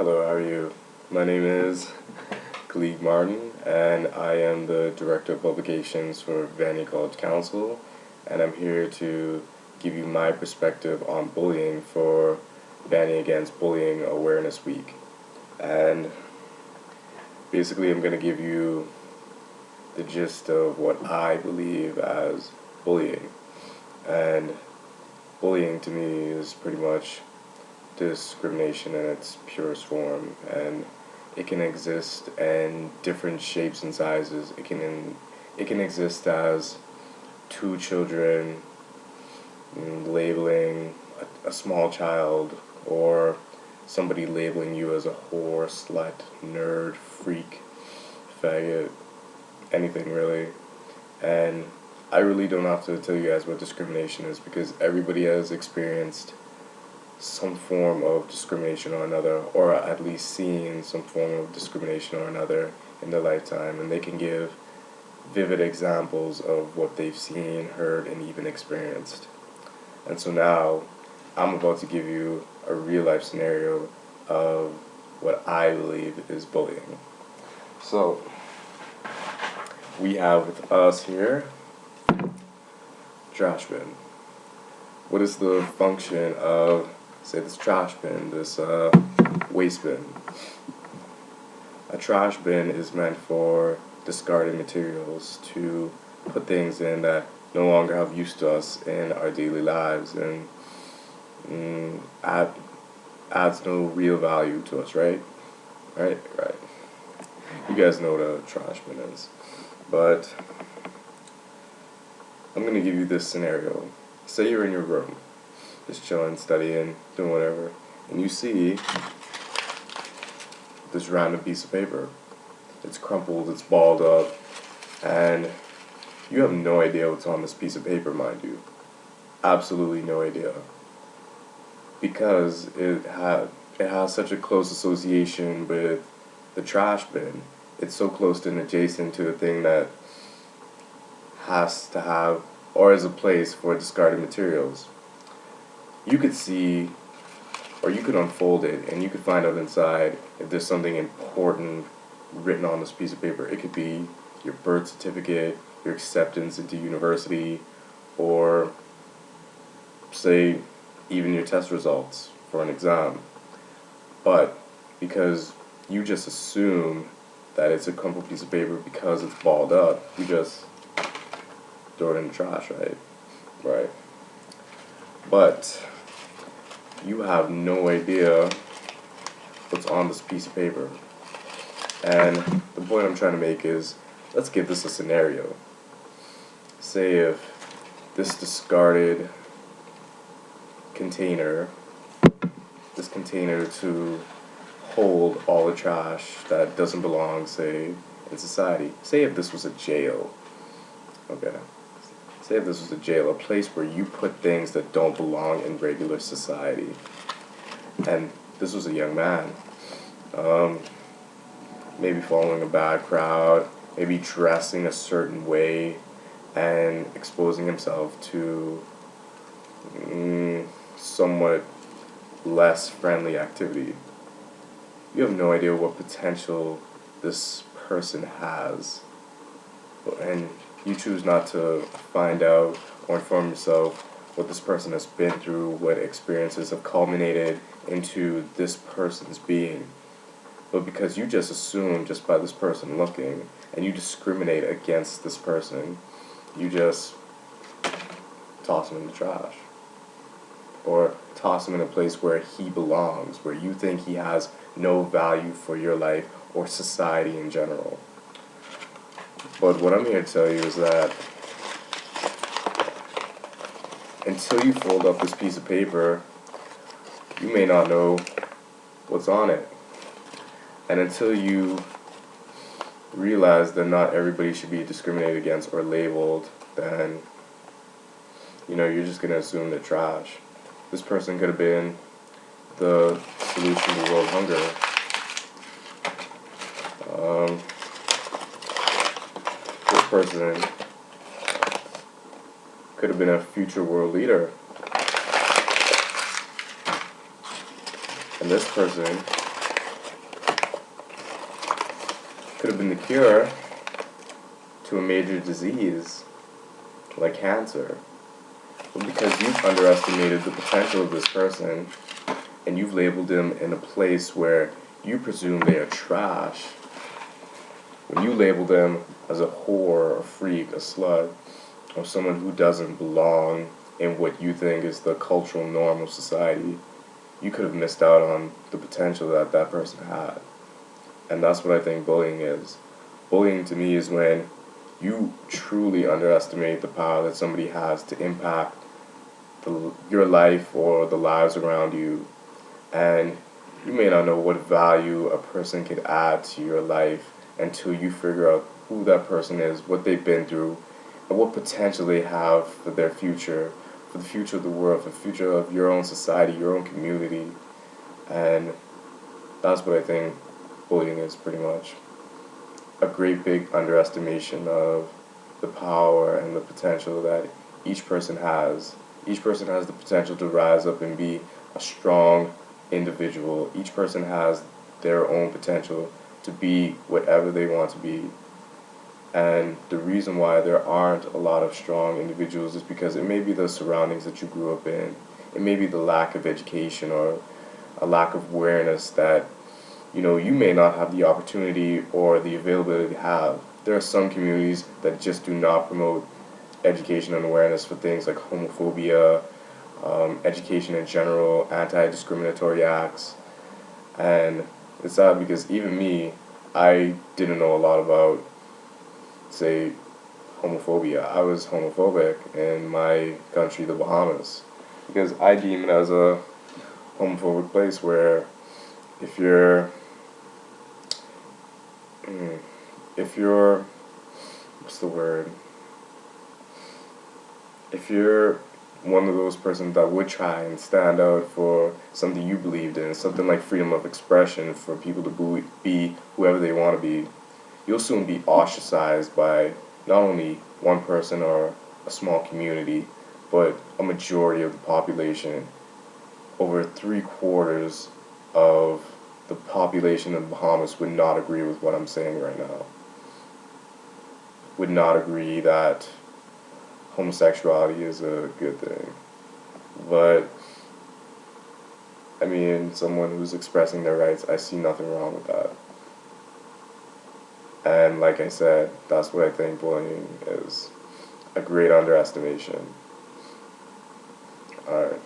Hello, how are you? My name is Khaliq Martin, and I am the Director of Publications for Vanier College Council, and I'm here to give you my perspective on bullying for Vanier Against Bullying Awareness Week. And basically I'm going to give you the gist of what I believe as bullying. And bullying to me is pretty much discrimination in its purest form, and it can exist in different shapes and sizes. It can exist as two children labeling a small child, or somebody labeling you as a whore, slut, nerd, freak, faggot, anything really. And I really don't have to tell you guys what discrimination is, because everybody has experienced some form of discrimination or another, or at least seen some form of discrimination or another in their lifetime, and they can give vivid examples of what they've seen, heard, and even experienced. And so now I'm about to give you a real life scenario of what I believe is bullying. So we have with us here trash bin. What is the function of, say, this trash bin, this waste bin? A trash bin is meant for discarded materials, to put things in that no longer have use to us in our daily lives, and adds no real value to us, right? Right. You guys know what a trash bin is. But I'm going to give you this scenario. Say you're in your room, just chilling, studying, doing whatever, and you see this random piece of paper. It's crumpled, it's balled up, and you have no idea what's on this piece of paper, mind you. Absolutely no idea. Because it has such a close association with the trash bin. It's so close and adjacent to the thing that has to have, or is a place for discarded materials. You could see, or you could unfold it, and you could find out inside if there's something important written on this piece of paper. It could be your birth certificate, your acceptance into university, or say even your test results for an exam. But because you just assume that it's a crumpled piece of paper because it's balled up, you just throw it in the trash, right? Right. But you have no idea what's on this piece of paper. And the point I'm trying to make is, let's give this a scenario. Say if this discarded container, this container to hold all the trash that doesn't belong, say, in society. Say if this was a jail. Okay. Say if this was a jail, a place where you put things that don't belong in regular society. And this was a young man. Maybe following a bad crowd, maybe dressing a certain way, and exposing himself to somewhat less friendly activity. You have no idea what potential this person has, and you choose not to find out or inform yourself what this person has been through, what experiences have culminated into this person's being. But because you just assume just by this person looking, and you discriminate against this person, you just toss him in the trash. Or toss him in a place where he belongs, where you think he has no value for your life or society in general. But what I'm here to tell you is that until you fold up this piece of paper, you may not know what's on it. And until you realize that not everybody should be discriminated against or labeled, then you're just going to assume they're trash. This person could have been the solution to world hunger. This person could have been a future world leader. And this person could have been the cure to a major disease like cancer. But because you've underestimated the potential of this person and you've labeled them in a place where you presume they are trash, when you label them as a whore, a freak, a slut, or someone who doesn't belong in what you think is the cultural norm of society, you could have missed out on the potential that that person had. And that's what I think bullying is. Bullying to me is when you truly underestimate the power that somebody has to impact your life or the lives around you. And you may not know what value a person could add to your life until you figure out who that person is, what they've been through, and what potential they have for their future, for the future of the world, for the future of your own society, your own community. And that's what I think bullying is pretty much. A great big underestimation of the power and the potential that each person has. Each person has the potential to rise up and be a strong individual. Each person has their own potential to be whatever they want to be. And the reason why there aren't a lot of strong individuals is because it may be the surroundings that you grew up in. It may be the lack of education or a lack of awareness that, you may not have the opportunity or the availability to have. There are some communities that just do not promote education and awareness for things like homophobia, education in general, anti-discriminatory acts. And it's sad because even me, I didn't know a lot about, say, homophobia. I was homophobic in my country, the Bahamas, because I deem it as a homophobic place where if you're, what's the word? If you're one of those persons that would try and stand out for something you believed in, something like freedom of expression for people to be whoever they want to be, you'll soon be ostracized by not only one person or a small community, but a majority of the population. Over 3/4 of the population of the Bahamas would not agree with what I'm saying right now. Would not agree that homosexuality is a good thing. But, I mean, someone who's expressing their rights, I see nothing wrong with that. And like I said, that's what I think bullying is. A great underestimation. Alright.